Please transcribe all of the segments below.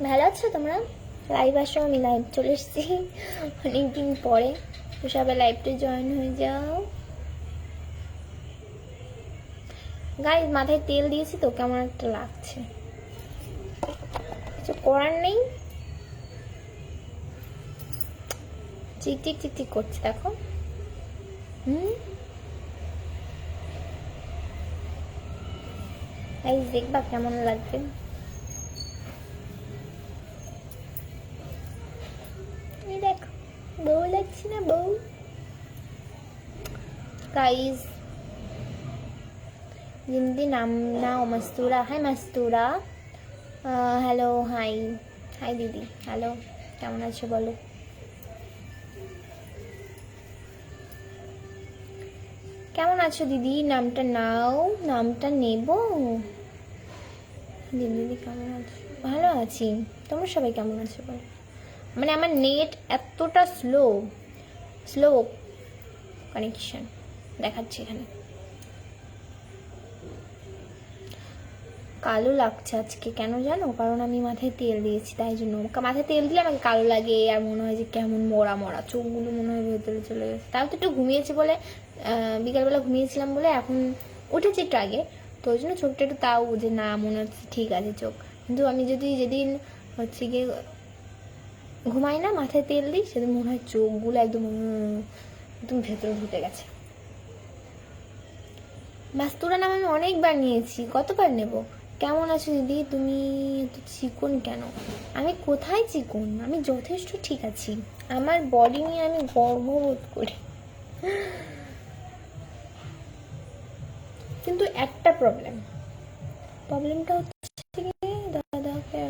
ভালো আছো তোমরা? লাইভ আসো, আমি লাইভ চলে এসেছি অনেকদিন পরে। তো সবাই লাইভটা জয়েন হয়ে যাও। গাইস, মাথায় তেল দিয়েছি তো কেমন একটা লাগছে, কিছু করার নেই। চিকচিক চিকচিক করছে দেখো। গাইস দেখবা কেমন লাগবে। এই দেখো, বউ লাগছে না বউ? গাইস जिंदी नाम नाओ मस्तूरा। हाय मस्तूरा, হ্যালো হাই। হাই দিদি, হ্যালো, কেমন আছো বলো? কেমন আছো দিদি? নামটা নাও, নামটা নেব। দিদি কেমন আছো? ভালো আছি, তোমরা সবাই কেমন আছো বলো? মানে আমার নেট এতটা স্লো স্লো কানেকশন দেখাচ্ছে এখানে। কালো লাগছে আজকে, কেন জানো? কারণ আমি মাথায় তেল দিয়েছি, তাই জন্য। মাথায় তেল দিলে আমাকে কালো লাগে, আর মনে হয় যে কেমন মরা মরা, চোখগুলো মনে হয় ভেতরে চলে গেছে। তাও তো একটু ঘুমিয়েছি বলে, বিকালবেলা ঘুমিয়েছিলাম বলে এখন উঠেছি একটু আগে, তো ওই জন্য চোখটা একটু তাও যে না মনে হচ্ছে ঠিক আছে চোখ। কিন্তু আমি যদি যেদিন হচ্ছে গিয়ে ঘুমাই না, মাথায় তেল দিই, সেদিন মনে হয় চোখগুলো একদম একদম ভেতরে ঢুকে গেছে। মাস্তুরা নাম আমি অনেকবার নিয়েছি, কতবার নেব? কেমন আছো দিদি? তুমি এত চিকন কেন? আমি কোথায় চিকন? আমি যথেষ্ট ঠিক আছি, আমার বডি নিয়ে আমি গর্ববোধ করি। কিন্তু একটা প্রবলেমটা হচ্ছে দাদাকে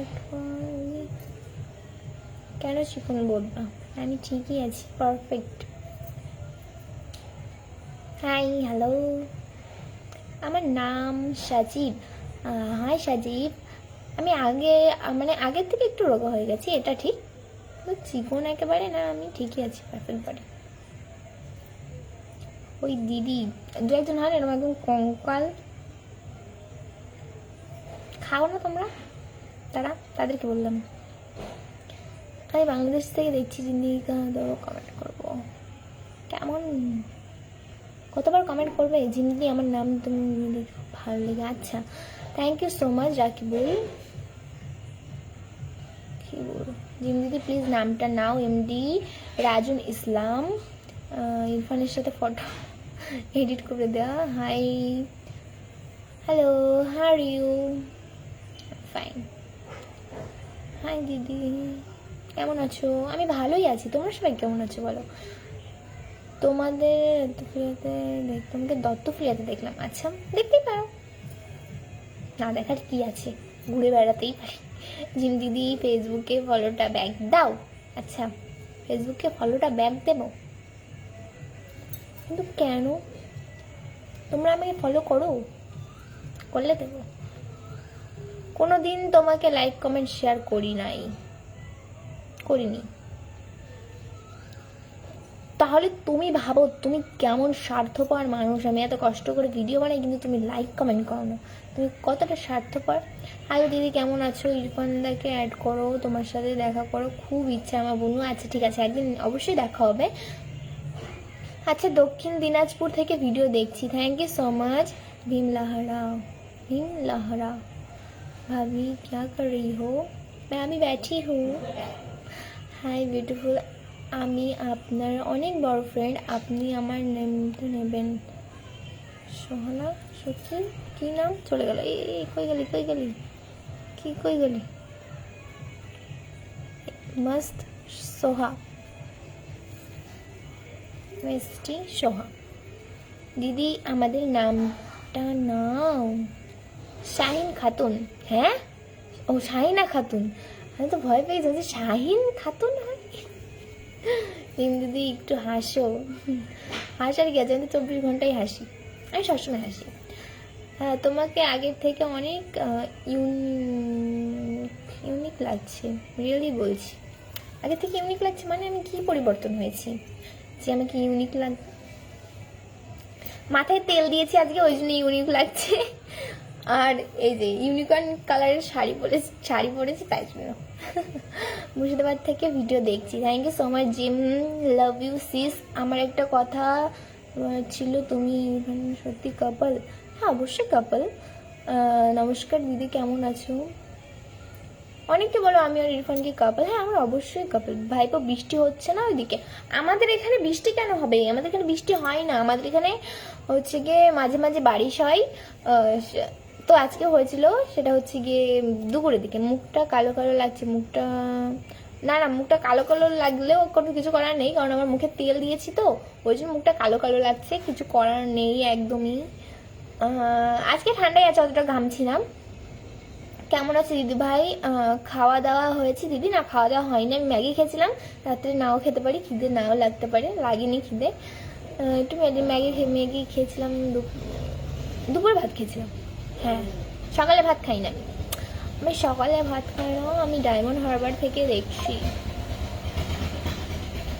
কেন চিকন বলবা? আমি ঠিকই আছি, পারফেক্ট। হাই, হ্যালো, আমার নাম সাজিব। হাই সাজিব। আমি মানে আগের থেকে একটু রোগা হয়ে গেছি, এটা ঠিক, চিকন একেবারে না, আমি ঠিকই আছি, পারফেক্ট বডি। ওই দিদি দু একজন হয় এরকম একদম কঙ্কাল, খাও না তোমরা, তাদেরকে বললাম। আমি বাংলাদেশ থেকে দেখছি, জিন্দিগি ধরো কমেন্ট করবো কেমন, কতবার কমেন্ট করবে? জিন্দি আমার নাম তুমি ভালো লেগে, আচ্ছা thank you so much Rakibul. কি বলবো, জিন্দিদি প্লিজ নামটা নাও। এমডি রাজুন ইসলাম, ইরফানের সাথে ফটো এডিট করে দেওয়া। Hi, hello, how are you? Fine. Hi দিদি, কেমন আছো? আমি ভালোই আছি, তোমরা সবাই কেমন আছো বলো? তোমাকে দত্তফ্রিয়াতে দেখলাম, আচ্ছা দেখতেই পারো, না দেখার কি আছে, ঘুরে বেড়াতেই পারি। জিম দিদি ফেসবুকে ফলোটা ব্যাক দাও। আচ্ছা, ফেসবুকে ফলোটা ব্যাক দেবো, কিন্তু কেন? তোমরা আমাকে ফলো করো, করলে দেবো। কোনো দিন তোমাকে লাইক কমেন্ট শেয়ার করিনি। তাহলে তুমি ভাবো তুমি কেমন স্বার্থপর মানুষ। আমি এত কষ্ট করে ভিডিও বানাই, কিন্তু তুমি লাইক কমেন্ট করো না, তুমি কতটা স্বার্থপর। হ্যালো দিদি, কেমন আছো? ইরফানদাকে অ্যাড করো, তোমার সাথে দেখা করো, খুব ইচ্ছা আমার বনু। আচ্ছা ঠিক আছে, একদিন অবশ্যই দেখা হবে। আচ্ছা, দক্ষিণ দিনাজপুর থেকে ভিডিও দেখছি, থ্যাংক ইউ সো মাচ। ভীম লাহরা ভাবি क्या कर रही हो? मैं अभी बैठी हूँ। হাই বিউটিফুল, আমি আপনার অনেক বড় ফ্রেন্ড, আপনি আমার নামটা নেবেন। সোহানা, সত্যি কি নাম? চলে গেল, এই কই গেলি কই গেলি? মস্ত সোহা, মিষ্টি সোহা। দিদি আমাদের নামটা নাও। শাহিন খাতুন। হ্যাঁ, ও শাহিনা খাতুন, আমি তো ভয় পেয়ে যাচ্ছি, শাহিন খাতুন হয়। দিদি একটু হাসো। হাসার কি আছে, আমি তো 24 ঘন্টাই হাসি, আমি সবসময় হাসি। হ্যাঁ, তোমাকে আগের থেকে অনেক ইউনিক লাগছে, রিয়েলি বলছি। আগের থেকে ইউনিক লাগছে মানে আমি কি পরিবর্তন হয়েছি যে আমাকে ইউনিক মাথায় তেল দিয়েছি আজকে, ওই জন্য ইউনিক লাগছে। আর এই যে ইউনিকর্ন কালারের শাড়ি পরেছি তাই জন্য। মুর্শিদাবাদ থেকে ভিডিও দেখছি। Thank you so much Jim, love you sis. আমার একটা কথা ছিল, তুমি সত্যি কাপল? হ্যাঁ অবশ্যই কাপল। নমস্কার দিদি, কেমন আছো? অনেকে বলো আমি আর ইরফান কি কাপল? হ্যাঁ আমরা অবশ্যই কাপল। ভাইপো বৃষ্টি হচ্ছে না ওইদিকে? আমাদের এখানে বৃষ্টি কেন হবে? আমাদের এখানে বৃষ্টি হয় না। আমাদের এখানে হচ্ছে গিয়ে মাঝে মাঝে বারিশ হয়। তো আজকে হয়েছিল, সেটা হচ্ছে গিয়ে দুপুরের দিকে। মুখটা কালো কালো লাগছে, মুখটা না না মুখটা কালো কালো লাগলেও কোনো কিছু করার নেই, কারণ আমার মুখে তেল দিয়েছি তো ওই জন্য মুখটা কালো কালো লাগছে, কিছু করার নেই একদমই। আজকে ঠান্ডায় আছে, অতটা ঘামছি না। কেমন আছে দিদি ভাই? খাওয়া দাওয়া হয়েছে দিদি? না খাওয়া দাওয়া হয়নি, আমি ম্যাগি খেয়েছিলাম। রাত্রে নাও খেতে পারি, খিদে নাও লাগতে পারে, লাগেনি খিদে। একটু ম্যাগি খেয়েছিলাম। দুপুরে ভাত খেয়েছিলাম। হ্যাঁ সকালে ভাত খাই না আমি সকালে ভাত খাই না। আমি ডায়মন্ড হারবার থেকে দেখছি।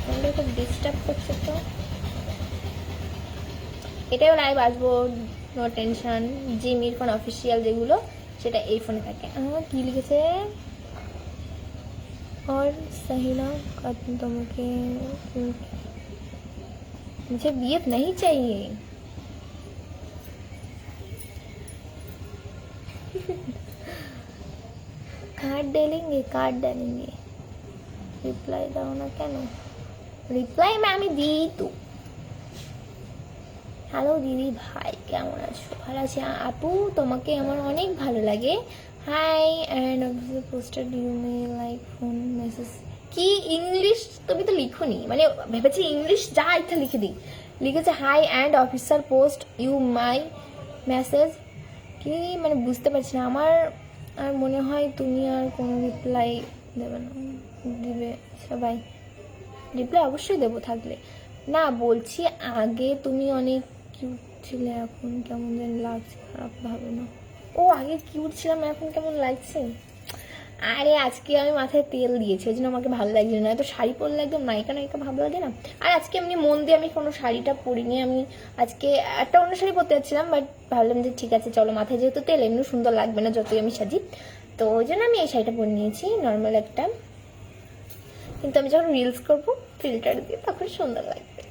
আমাদের খুব ডিস্টার্ব করছে তো। এটাও লাইভ আসবো, no tension. Jim Irfan official যেগুলো সেটা এই ফোনে থাকে। কি লিখেছে? और सही ना তোমাকে मुझे बीएफ नहीं चाहिए। कार्ड डालेंगे। রিপ্লাই দাও না কেন? রিপ্লাই আমি দিই তো। হ্যালো দিদি ভাই, কেমন আছো? ভালো আছি আপু, তোমাকে আমার অনেক ভালো লাগে। Hi and poster you may like phone message. কি ইংলিশ? তুমি তো লিখোনি, মানে ভেবেছি ইংলিশ যা ইচ্ছা লিখে দিই। লিখেছে hi and officer post you my message. কি মানে বুঝতে পারছি না। আমার আর মনে হয় তুমি আর কোনো রিপ্লাই দেবে না। দিবে সবাই রিপ্লাই? অবশ্যই দেবো থাকলে। না বলছি আগে তুমি অনেক কিউট ছিলে, এখন কেমন যেন লাগছে, খারাপ ভাবে না। ও আগে কিউট ছিলাম, এখন কেমন লাগছে? আরে আজকে আমি মাথায় তেল দিয়েছি, ওই জন্য আমাকে ভালো লাগছে না। তো শাড়ি পরলে একদম নায়িকা নায়িকা ভালো লাগে না। আর আজকে এমনি মন দিয়ে আমি কোনো শাড়িটা পরিনি। আমি আজকে একটা অন্য শাড়ি পরতে যাচ্ছিলাম, বাট ভাবলাম যে ঠিক আছে চলো, মাথায় যেহেতু তেল এমনি সুন্দর লাগবে না যতই আমি সাজি, তো ওই জন্য আমি এই শাড়িটা পরে নিয়েছি, নর্মাল একটা। কিন্তু আমি যখন রিলস করবো ফিল্টার দিয়ে তখন সুন্দর লাগবে।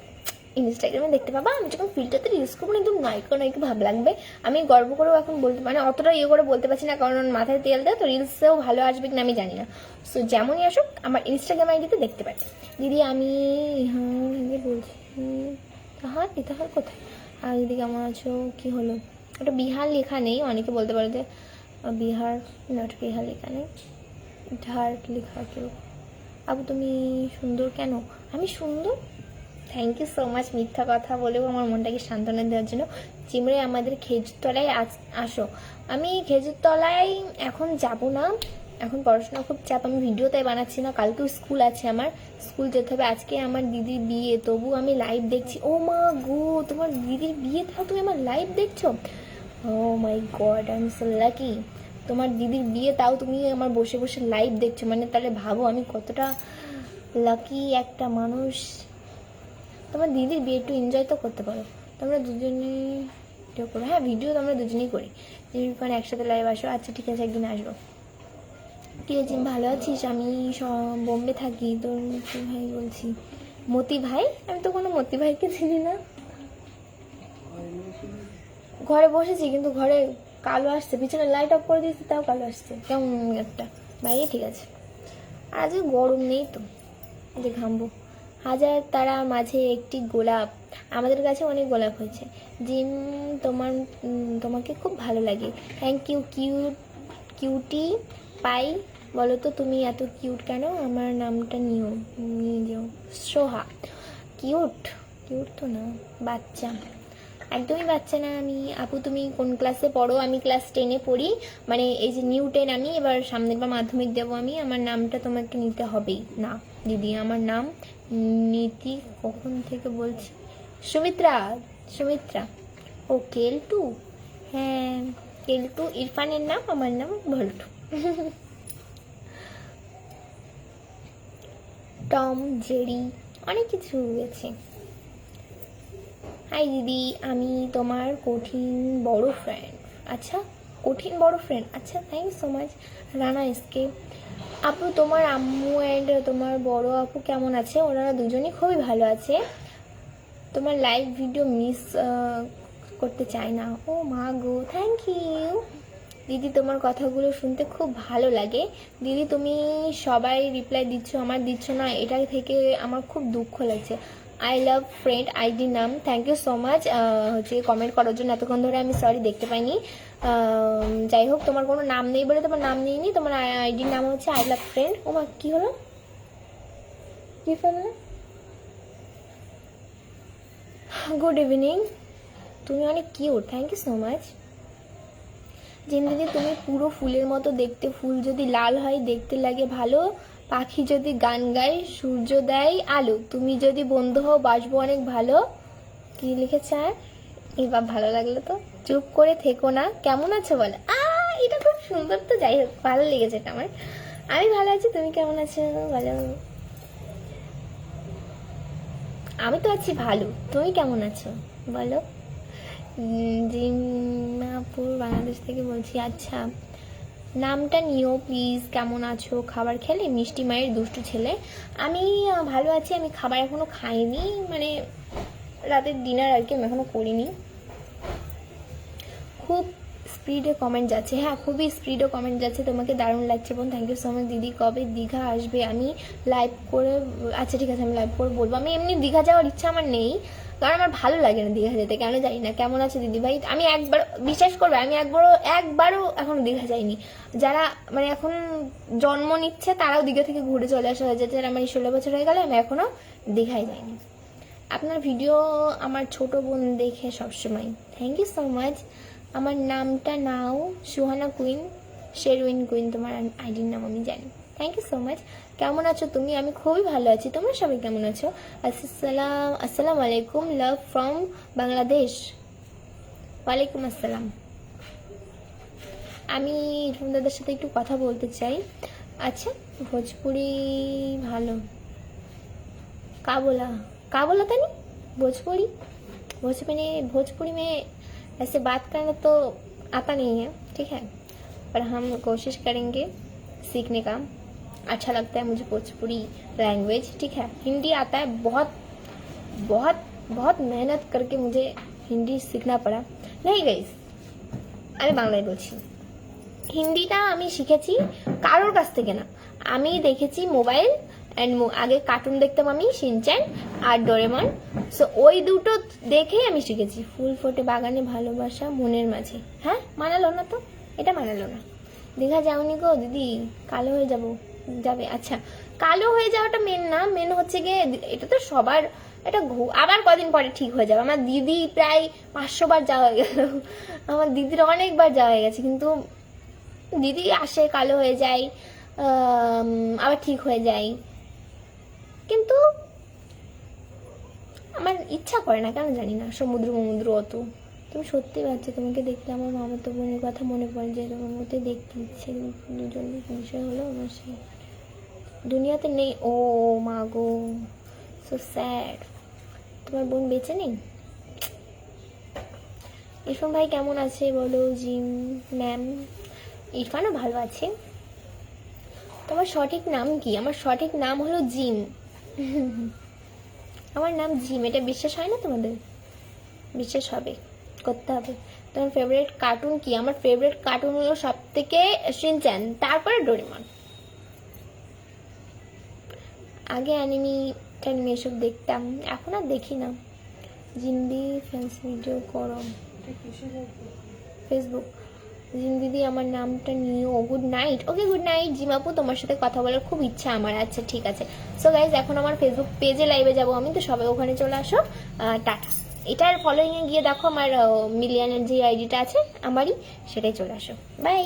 ইনস্টাগ্রামে দেখতে পাবা আমি যখন ফিল্টারতে রিলস করবো একদম নায়িকা নায়িকা ভাব লাগবে। আমি গর্ব করেও এখন বলতে, মানে অতটা ইয়ে করে বলতে পারছি না, কারণ মাথায় তেল দেয় তো রিলসেও ভালো আসবে কিনা আমি জানি না। সো যেমনই আসুক আমার ইনস্টাগ্রাম আইডিতে দেখতে পাই। দিদি আমি হ্যাঁ বলছি। তাহার কোথায়? আর দিদি কেমন আছো? কি হলো? ওটা বিহার লেখা নেই, অনেকে বলতে পারে যে বিহার, নট বিহার লেখা নেই, ঢাট লেখা কেউ। আপু তুমি সুন্দর কেন? আমি সুন্দর? Thank you so much. মিথ্যা কথা বলেও আমার মনটাকে সান্ত্বনা দেওয়ার জন্য। চিমড়ে আমাদের খেজুরতলায় আসো। আমি খেজুরতলায় এখন যাব না, এখন পড়াশোনা খুব চাপ, আমি ভিডিও তাই বানাচ্ছি না। কালকেও স্কুল আছে, আমার স্কুল যেতে হবে। আজকে আমার দিদির বিয়ে, তবু আমি লাইভ দেখছি। ও মা গো, তোমার দিদির বিয়ে তাও তুমি আমার লাইভ দেখছো? Oh my god, I am so lucky. তোমার দিদির বিয়ে তাও তুমি আমার বসে বসে লাইভ দেখছো, মানে তাহলে ভাবো আমি কতটা লাকি একটা মানুষ। তোমার দিদির বিয়ে একটু এনজয় তো করতে পারো, তোমরা দুজনে ভিডিও করো। হ্যাঁ ভিডিও তো আমরা দুজনেই করি, মানে একসাথে লাইভ আসো। আচ্ছা ঠিক আছে, একদিন আসবো। ঠিক আছে, ভালো আছিস? আমি বোম্বে থাকি। তোর মতি ভাই বলছি। মতি ভাই? আমি তো কোনো মতি ভাইকে চিনি না। ঘরে বসেছি কিন্তু ঘরে কালো আসছে, পিছনে লাইট অফ করে দিয়েছি তাও কালো আসছে কেমন একটা। বাইরে ঠিক আছে। আর আজকে গরম নেই তো যে ঘামবো। হাজার তারার মাঝে একটি গোলাপ। আমাদের কাছে অনেক গোলাপ হয়েছে। জিম তোমাকে খুব ভালো লাগে। Thank you cutie pie. বলো তো তুমি এত কিউট কেন? আমার নামটা নিয়ে যাও। সোহা। কিউট তো না, বাচ্চা, একদমই বাচ্চা না আমি। আপু তুমি কোন ক্লাসে পড়ো? আমি ক্লাস 10-এ পড়ি, মানে এই যে নিউ 10 আমি, এবার সামনের বার মাধ্যমিক দেবো আমি। আমার নামটা তোমাকে নিতে হবেই না দিদি, আমার নাম নীতি। কখন থেকে বলছি? সুমিত্রা। ও কেলটু? হ্যাঁ কেলটু ইরফানের নাম, আমার নাম ভল্টু। টম জেরি অনেক কিছু আছে। হাই দিদি, আমি তোমার কঠিন বড় ফ্যান। আচ্ছা কঠিন বড় ফ্রেন্ড। আচ্ছা, thank you so much. Rana SK আপু, তোমার আম্মু অ্যান্ড তোমার বড় আপু কেমন আছে? ওনারা দুজনই খুবই ভালো আছে। তোমার লাইভ ভিডিও মিস করতে চাই না। ও মা গো, থ্যাংক ইউ দিদি, তোমার কথাগুলো শুনতে খুব ভালো লাগে। দিদি তুমি সবাই রিপ্লাই দিচ্ছ, আমার দিচ্ছ না, এটা থেকে আমার খুব দুঃখ লাগছে। আই লাভ ফ্রেন্ড আইডি নাম, থ্যাংক ইউ সো মাচ হচ্ছে কমেন্ট করার জন্য। এতক্ষণ ধরে আমি সরি দেখতে পাইনি। যাই হোক, তোমার কোনো নাম নেই বলে তোমার নাম নিইনি। তোমার আইডির নাম হচ্ছে আই লাভ ফ্রেন্ড। ও মা, কী হলো, কী ফেললে? গুড ইভিনিং, তুমি অনেক cute, thank you so much. জিন্দিদি তুমি পুরো ফুলের মতো দেখতে, ফুল যদি লাল হয় দেখতে লাগে ভালো, পাখি যদি গান গায় সূর্য দেয় আলো, তুমি যদি বন্ধু হও বাসবো অনেক ভালো। কি লিখেছে? আর এবার ভালো লাগলো তো। চুপ করে থেকো না, কেমন আছো বলে। এটা খুব সুন্দর তো। যাই হোক, ভালো লেগেছে এটা আমার। আমি ভালো আছি, তুমি কেমন আছো বলো। আমি তো আছি ভালো, তুমি কেমন আছো বলো। জিমাপুর বাংলাদেশ থেকে বলছি। আচ্ছা, নামটা নিও প্লিজ। কেমন আছো? খাবার খেলে? মিষ্টি মায়ের দুষ্টু ছেলে। আমি ভালো আছি। আমি খাবার এখনো খাইনি, মানে রাতের ডিনার আর কি আমি এখনো করিনি। খুব স্পিডে কমেন্ট যাচ্ছে। হ্যাঁ, খুবই স্পিডে কমেন্ট যাচ্ছে। তোমাকে দারুণ লাগছে বোন, থ্যাংক ইউ সো মাচ। দিদি কবে দীঘা আসবে? আমি লাইভ করে, আচ্ছা ঠিক আছে, আমি লাইভ করে বলবো। আমি এমনি দীঘা যাওয়ার ইচ্ছা আমার নেই, কারণ আমার ভালো লাগে না দীঘা যেতে, কেন জানি না। কেমন আছে দিদি ভাই? আমি একবার, বিশ্বাস করবে, আমি একবারও এখনো দীঘা যাইনি। যারা মানে এখন জন্ম নিচ্ছে তারাও দীঘা থেকে ঘুরে চলে আসা হয়ে যাচ্ছে। আমার 16 বছর হয়ে গেলে আমি এখনো দীঘায় যাইনি। আপনার ভিডিও আমার ছোট বোন দেখে সবসময়, থ্যাংক ইউ সো মাচ। আমার নামটা নাও সুহানা কুইন, শেরউইন কুইন তোমার আইডির নাম, আমি জানি। Thank you so much. কেমন আছো তুমি? আমি খুবই ভালো আছি, তোমরা সবাই কেমন আছো? আসসালামু আলাইকুম, লাভ ফ্রম বাংলাদেশ। ওয়ালাইকুম আসসালাম। আমি ইরফান দাদার সাথে একটু কথা বলতে চাই। अच्छा भोजपुरी भालो का बोला था नहीं भोजपुरी भोजपुरी में ऐसे बात करना तो आता नहीं है, ठीक है, पर हम कोशिश करेंगे सीखने का। अच्छा लगता है मुझे भोजपुरी लैंग्वेज, ठीक है। हिंदी आता है, बहुत बहुत बहुत मेहनत करके मुझे हिंदी सीखना पड़ा। नहीं गाइस, আমি বাংলায় বলছি। হিন্দিটা আমি শিখেছি কারোর কাছ থেকে না, আমি দেখেছি মোবাইল অ্যান্ড আগে কার্টুন দেখতাম আমি, শিনচ্যান আর ডোরেমন, সো ওই দুটো দেখেই আমি শিখেছি। ফুল ফোটে বাগানে ভালোবাসা মনের মাঝে। হ্যাঁ, মানালো না তো, এটা মানালো না। দীঘা যাওনি গো দিদি? কালো হয়ে যাবে। আচ্ছা, কালো হয়ে যাওয়াটা মেন না, মেন হচ্ছে গিয়ে এটা তো সবার, এটা আবার কদিন পরে ঠিক হয়ে যাবে। আমার দিদি প্রায় 500 বার যাওয়া হয়ে গেল, আমার দিদির অনেকবার যাওয়া হয়ে গেছে, কিন্তু দিদি আসে কালো হয়ে যায়, আবার ঠিক হয়ে যায়, কিন্তু আমার ইচ্ছা করে না, কেন জানি না। সমুদ্র অত, তুমি সত্যি বাচ্চা, তোমাকে দেখলে আমার মামাতো বোনের কথা মনে পড়ে যায়, তোমার মধ্যে দেখতে ইচ্ছে। দুজন বিষয় হলো আমার সে দুনিয়াতে নেই। ও মা গো, সো স্যাড। তোমার বোন বেঁচে নেই? ইরফান ভাই কেমন আছে বলো। জিম ম্যাম, ইরফানও ভালো আছে। তোমার সঠিক নাম কি? আমার সঠিক নাম হলো জিম। আমার নাম জিম, এটা বিশ্বাস হয় না তোমাদের? বিশ্বাস হবে, করতে হবে। তোমার ফেভারিট কার্টুন কি? আমার ফেভারিট কার্টুন হলো সব থেকে শিনচ্যান, তারপরে ডোরেমন। আগে অ্যানিমি এসব দেখতাম, এখন আর দেখি না। জিন্দি ফ্যান্স ভিডিও করো ফেসবুক। জিম দিদি আমার নামটা নিও। Good night. Okay, good night জিমাপু, তোমার সাথে কথা বলার খুব ইচ্ছা আমার। আচ্ছা ঠিক আছে। সো গাইজ, এখন আমার ফেসবুক পেজে লাইভে যাবো আমি, তো সবাই ওখানে চলে আসো। টাটা। এটার ফলোইংয়ে গিয়ে দেখো আমার মিলিয়নের যে আইডিটা আছে আমারই, সেটাই চলে আসো। বাই।